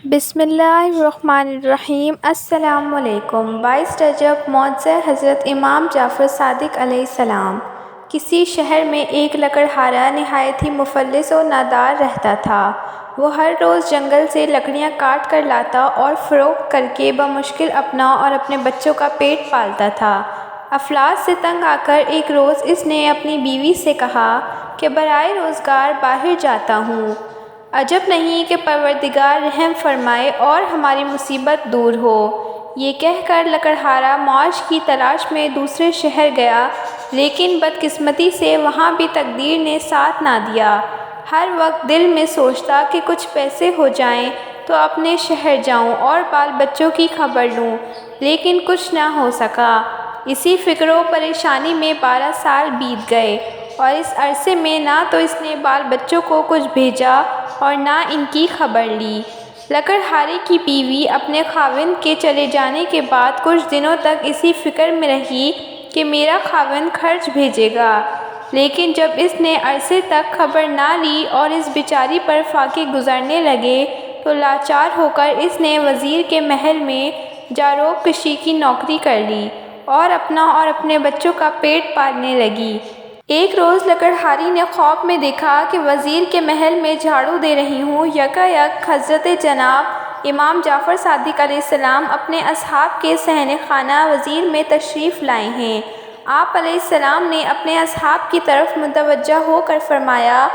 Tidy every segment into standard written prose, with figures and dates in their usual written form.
بسم اللہ الرحمن الرحیم۔ السلام علیکم۔ 22 رجب معزز حضرت امام جعفر صادق علیہ السلام۔ کسی شہر میں ایک لکڑہارا نہایت ہی مفلس و نادار رہتا تھا۔ وہ ہر روز جنگل سے لکڑیاں کاٹ کر لاتا اور فروخت کر کے بمشکل اپنا اور اپنے بچوں کا پیٹ پالتا تھا۔ افلاس سے تنگ آ کر ایک روز اس نے اپنی بیوی سے کہا کہ برائے روزگار باہر جاتا ہوں، عجب نہیں کہ پروردگار رحم فرمائے اور ہماری مصیبت دور ہو۔ یہ کہہ کر لکڑہارا معاش کی تلاش میں دوسرے شہر گیا، لیکن بدقسمتی سے وہاں بھی تقدیر نے ساتھ نہ دیا۔ ہر وقت دل میں سوچتا کہ کچھ پیسے ہو جائیں تو اپنے شہر جاؤں اور بال بچوں کی خبر لوں، لیکن کچھ نہ ہو سکا۔ اسی فکر و پریشانی میں 12 سال بیت گئے، اور اس عرصے میں نہ تو اس نے بال بچوں کو کچھ بھیجا اور نہ ان کی خبر لی۔ لکڑہارے کی بیوی اپنے خاوند کے چلے جانے کے بعد کچھ دنوں تک اسی فکر میں رہی کہ میرا خاوند خرچ بھیجے گا، لیکن جب اس نے عرصے تک خبر نہ لی اور اس بیچاری پر فاقے گزرنے لگے تو لاچار ہو کر اس نے وزیر کے محل میں جاروب کشی کی نوکری کر لی اور اپنا اور اپنے بچوں کا پیٹ پالنے لگی۔ ایک روز لکڑہاری نے خواب میں دیکھا کہ وزیر کے محل میں جھاڑو دے رہی ہوں، یکایک حضرت جناب امام جعفر صادق علیہ السلام اپنے اصحاب کے صحن خانہ وزیر میں تشریف لائے ہیں۔ آپ علیہ السلام نے اپنے اصحاب کی طرف متوجہ ہو کر فرمایا،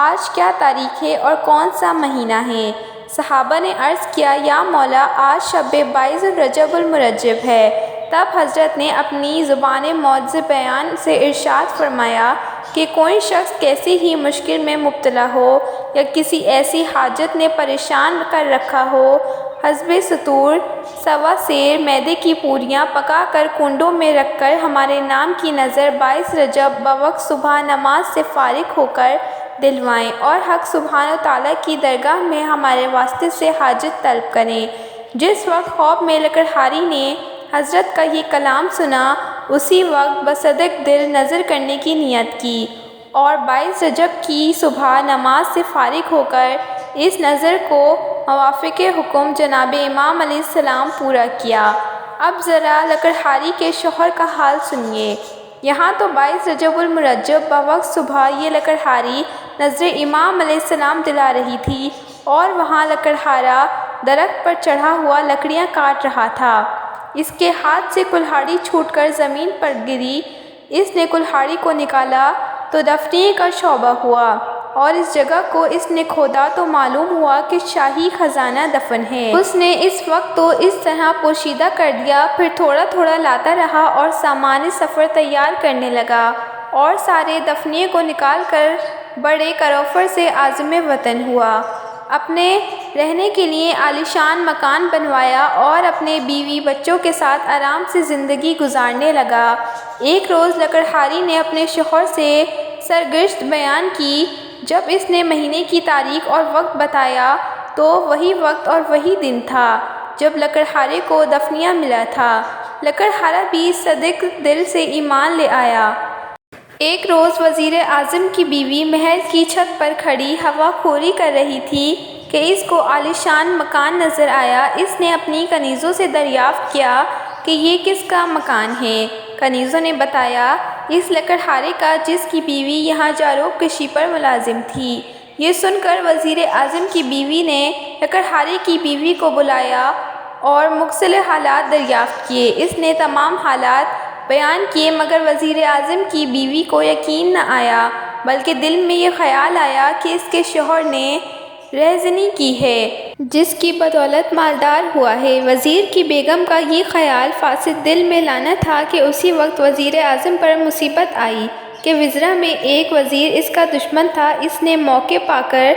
آج کیا تاریخ ہے اور کون سا مہینہ ہے؟ صحابہ نے عرض کیا، یا مولا، آج شب 22 رجب المرجب ہے۔ تب حضرت نے اپنی زبان معجز بیان سے ارشاد فرمایا کہ کوئی شخص کیسی ہی مشکل میں مبتلا ہو یا کسی ایسی حاجت نے پریشان کر رکھا ہو، حسب ستور 1.25 سیر میدے کی پوریاں پکا کر کنڈوں میں رکھ کر ہمارے نام کی نظر 22 رجب بوقت صبح نماز سے فارغ ہو کر دلوائیں اور حق سبحانہ و تعالیٰ کی درگاہ میں ہمارے واسطے سے حاجت طلب کریں۔ جس وقت خواب میں لکڑہاری نے حضرت کا یہ کلام سنا، اسی وقت بصدق دل نظر کرنے کی نیت کی اور 22 رجب کی صبح نماز سے فارغ ہو کر اس نظر کو موافق حکم جناب امام علیہ السلام پورا کیا۔ اب ذرا لکڑہاری کے شوہر کا حال سنیے۔ یہاں تو 22 رجب المرجب بوقت صبح یہ لکڑہاری نظر امام علیہ السلام دلا رہی تھی، اور وہاں لکڑہارا درخت پر چڑھا ہوا لکڑیاں کاٹ رہا تھا۔ اس کے ہاتھ سے کلہاڑی چھوٹ کر زمین پر گری۔ اس نے کلہاڑی کو نکالا تو دفنے کا شعبہ ہوا، اور اس جگہ کو اس نے کھودا تو معلوم ہوا کہ شاہی خزانہ دفن ہے۔ اس نے اس وقت تو اس طرح پوشیدہ کر دیا، پھر تھوڑا تھوڑا لاتا رہا اور سامان سفر تیار کرنے لگا، اور سارے دفنے کو نکال کر بڑے کروفر سے عازم وطن ہوا۔ اپنے رہنے کے لیے عالیشان مکان بنوایا اور اپنے بیوی بچوں کے ساتھ آرام سے زندگی گزارنے لگا۔ ایک روز لکڑہاری نے اپنے شوہر سے سرگزشت بیان کی۔ جب اس نے مہینے کی تاریخ اور وقت بتایا تو وہی وقت اور وہی دن تھا جب لکڑہارے کو دفنیہ ملا تھا۔ لکڑہارا بھی صادق دل سے ایمان لے آیا۔ ایک روز وزیر اعظم کی بیوی محل کی چھت پر کھڑی ہوا خوری کر رہی تھی کہ اس کو عالیشان مکان نظر آیا۔ اس نے اپنی کنیزوں سے دریافت کیا کہ یہ کس کا مکان ہے؟ کنیزوں نے بتایا، اس لکڑہارے کا، جس کی بیوی یہاں جاروب کشی پر ملازم تھی۔ یہ سن کر وزیر اعظم کی بیوی نے لکڑہارے کی بیوی کو بلایا اور مختلف حالات دریافت کیے۔ اس نے تمام حالات بیان کیے، مگر وزیر اعظم کی بیوی کو یقین نہ آیا، بلکہ دل میں یہ خیال آیا کہ اس کے شوہر نے رہزنی کی ہے، جس کی بدولت مالدار ہوا ہے۔ وزیر کی بیگم کا یہ خیال فاسد دل میں لانا تھا کہ اسی وقت وزیر اعظم پر مصیبت آئی کہ وزراء میں ایک وزیر اس کا دشمن تھا۔ اس نے موقع پا کر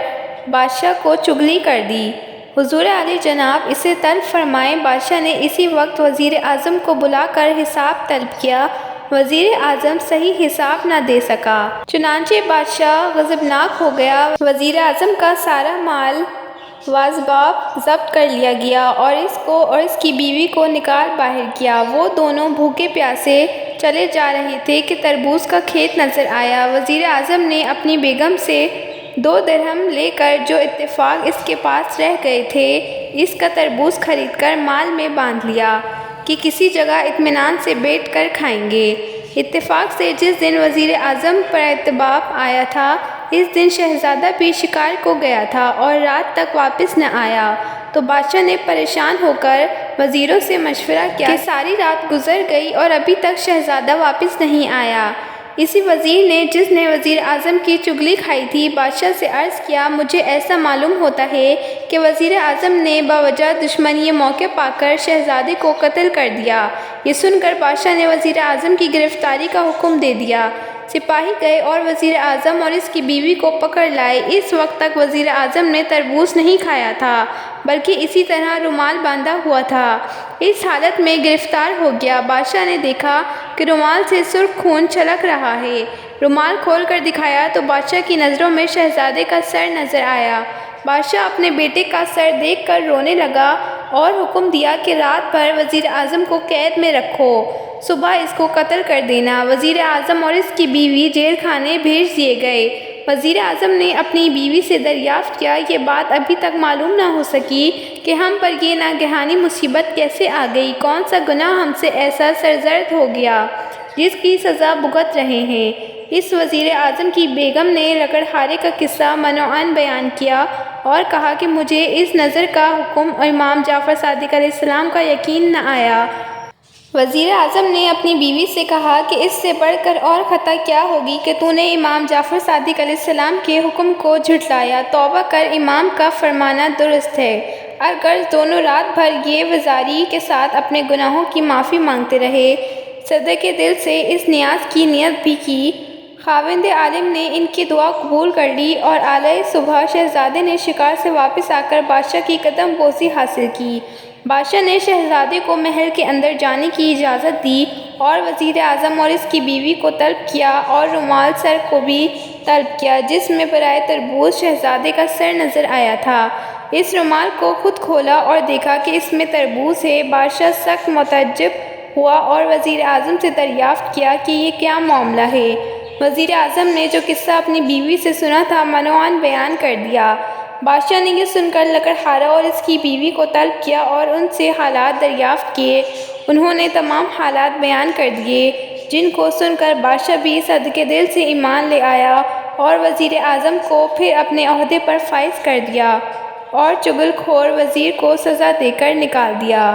بادشاہ کو چغلی کر دی۔ حضور عالی جناب اسے طلب فرمائیں۔ بادشاہ نے اسی وقت وزیر اعظم کو بلا کر حساب طلب کیا۔ وزیر اعظم صحیح حساب نہ دے سکا، چنانچہ بادشاہ غضبناک ہو گیا۔ وزیر اعظم کا سارا مال و اسباب ضبط کر لیا گیا اور اس کو اور اس کی بیوی کو نکال باہر کیا۔ وہ دونوں بھوکے پیاسے چلے جا رہے تھے کہ تربوز کا کھیت نظر آیا۔ وزیر اعظم نے اپنی بیگم سے 2 درہم لے کر جو اتفاق اس کے پاس رہ گئے تھے، اس کا تربوز خرید کر مال میں باندھ لیا کہ کسی جگہ اطمینان سے بیٹھ کر کھائیں گے۔ اتفاق سے جس دن وزیر اعظم پر اعتبار آیا تھا، اس دن شہزادہ بھی شکار کو گیا تھا اور رات تک واپس نہ آیا، تو بادشاہ نے پریشان ہو کر وزیروں سے مشورہ کیا کہ ساری رات گزر گئی اور ابھی تک شہزادہ واپس نہیں آیا۔ اسی وزیر نے، جس نے وزیر اعظم کی چغلی کھائی تھی، بادشاہ سے عرض کیا، مجھے ایسا معلوم ہوتا ہے کہ وزیر اعظم نے باوجہ دشمن یہ موقع پا کر شہزادے کو قتل کر دیا۔ یہ سن کر بادشاہ نے وزیر اعظم کی گرفتاری کا حکم دے دیا۔ سپاہی گئے اور وزیر اعظم اور اس کی بیوی کو پکڑ لائے۔ اس وقت تک وزیر اعظم نے تربوز نہیں کھایا تھا، بلکہ اسی طرح رومال باندھا ہوا تھا۔ اس حالت میں گرفتار ہو گیا۔ بادشاہ نے دیکھا کہ رومال سے سرخ خون چھلک رہا ہے۔ رومال کھول کر دکھایا تو بادشاہ کی نظروں میں شہزادے کا سر نظر آیا۔ بادشاہ اپنے بیٹے کا سر دیکھ کر رونے لگا اور حکم دیا کہ رات بھر وزیر اعظم کو قید میں رکھو، صبح اس کو قتل کر دینا۔ وزیر اعظم اور اس کی بیوی جیل خانے بھیج دیے گئے۔ وزیر اعظم نے اپنی بیوی سے دریافت کیا، یہ بات ابھی تک معلوم نہ ہو سکی کہ ہم پر یہ ناگہانی مصیبت کیسے آ گئی، کون سا گناہ ہم سے ایسا سرزد ہو گیا جس کی سزا بھگت رہے ہیں۔ اس وزیر اعظم کی بیگم نے لکڑہارے کا قصہ منوعاً بیان کیا اور کہا کہ مجھے اس نذر کا حکم امام جعفر صادق علیہ السلام کا یقین نہ آیا۔ وزیر اعظم نے اپنی بیوی سے کہا کہ اس سے بڑھ کر اور خطا کیا ہوگی کہ تو نے امام جعفر صادق علیہ السلام کے حکم کو جھٹلایا۔ توبہ کر، امام کا فرمانا درست ہے۔ اگر دونوں رات بھر یہ وزاری کے ساتھ اپنے گناہوں کی معافی مانگتے رہے، صدقے دل سے اس نیاز کی نیت بھی کی، خاوند عالم نے ان کی دعا قبول کر لی اور اعلیٰ صبح شہزادے نے شکار سے واپس آ کر بادشاہ کی قدم بوسی حاصل کی۔ بادشاہ نے شہزادے کو محل کے اندر جانے کی اجازت دی اور وزیر اعظم اور اس کی بیوی کو طلب کیا اور رومال سر کو بھی طلب کیا جس میں برائے تربوز شہزادے کا سر نظر آیا تھا۔ اس رومال کو خود کھولا اور دیکھا کہ اس میں تربوز ہے۔ بادشاہ سخت متعجب ہوا اور وزیر اعظم سے دریافت کیا کہ یہ کیا معاملہ ہے۔ وزیر اعظم نے جو قصہ اپنی بیوی سے سنا تھا منوعاً بیان کر دیا۔ بادشاہ نے یہ سن کر لکڑہارا اور اس کی بیوی کو طلب کیا اور ان سے حالات دریافت کیے۔ انہوں نے تمام حالات بیان کر دیے، جن کو سن کر بادشاہ بھی صدقے دل سے ایمان لے آیا اور وزیر اعظم کو پھر اپنے عہدے پر فائز کر دیا اور چغل خور وزیر کو سزا دے کر نکال دیا۔